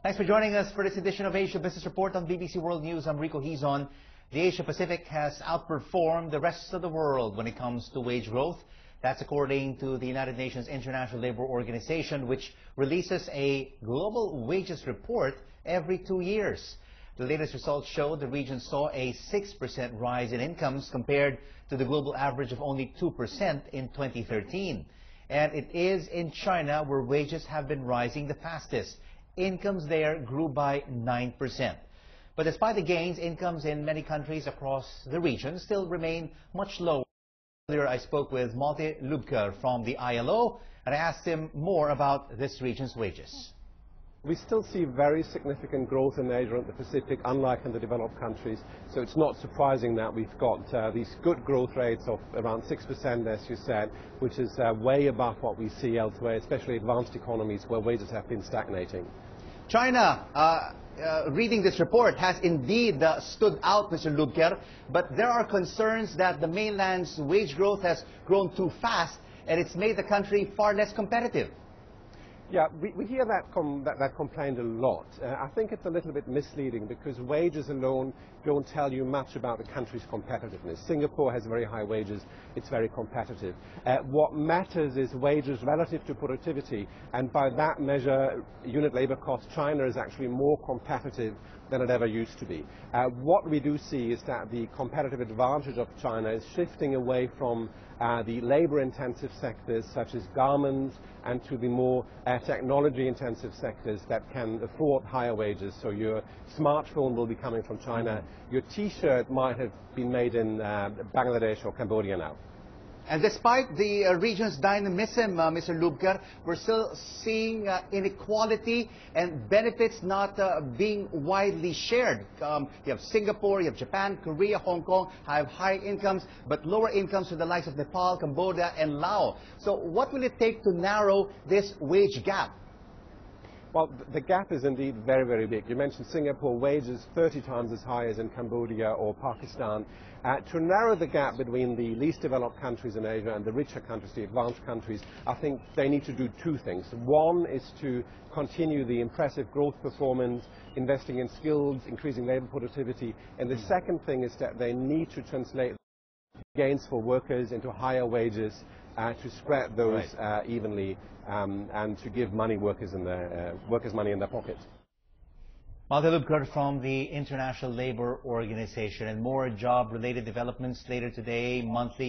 Thanks for joining us for this edition of Asia Business Report on BBC World News. I'm Rico Hizon. The Asia Pacific has outperformed the rest of the world when it comes to wage growth. That's according to the United Nations International Labour Organization, which releases a global wages report every 2 years. The latest results show the region saw a 6% rise in incomes compared to the global average of only 2% in 2013. And it is in China where wages have been rising the fastest. Incomes there grew by 9%. But despite the gains, incomes in many countries across the region still remain much lower. Earlier I spoke with Malte Luebker from the ILO, and I asked him more about this region's wages. We still see very significant growth in Asia and the Pacific, unlike in the developed countries. So it's not surprising that we've got these good growth rates of around 6%, as you said, which is way above what we see elsewhere, especially advanced economies where wages have been stagnating. China, reading this report, has indeed stood out, Mr. Luebker, but there are concerns that the mainland's wage growth has grown too fast and it's made the country far less competitive. Yeah, we hear that complaint a lot. I think it's a little bit misleading because wages alone don't tell you much about the country's competitiveness. Singapore has very high wages. It's very competitive. What matters is wages relative to productivity, and by that measure, unit labor cost, China is actually more competitive than it ever used to be. What we do see is that the competitive advantage of China is shifting away from the labor-intensive sectors such as garments and to the more technology-intensive sectors that can afford higher wages. So your smartphone will be coming from China. Your T-shirt might have been made in Bangladesh or Cambodia now. And despite the region's dynamism, Mr. Luebker, we're still seeing inequality and benefits not being widely shared. You have Singapore, you have Japan, Korea, Hong Kong have high incomes, but lower incomes for the likes of Nepal, Cambodia, and Laos. So what will it take to narrow this wage gap? Well, the gap is indeed very, very big. You mentioned Singapore, wages 30 times as high as in Cambodia or Pakistan. To narrow the gap between the least developed countries in Asia and the richer countries, the advanced countries, I think they need to do two things. One is to continue the impressive growth performance, investing in skills, increasing labor productivity. And the second thing is that they need to translate gains for workers into higher wages, to spread those evenly and to give workers money in their pocket. Malte Luebker from the International Labour Organization, and more job-related developments later today. Monthly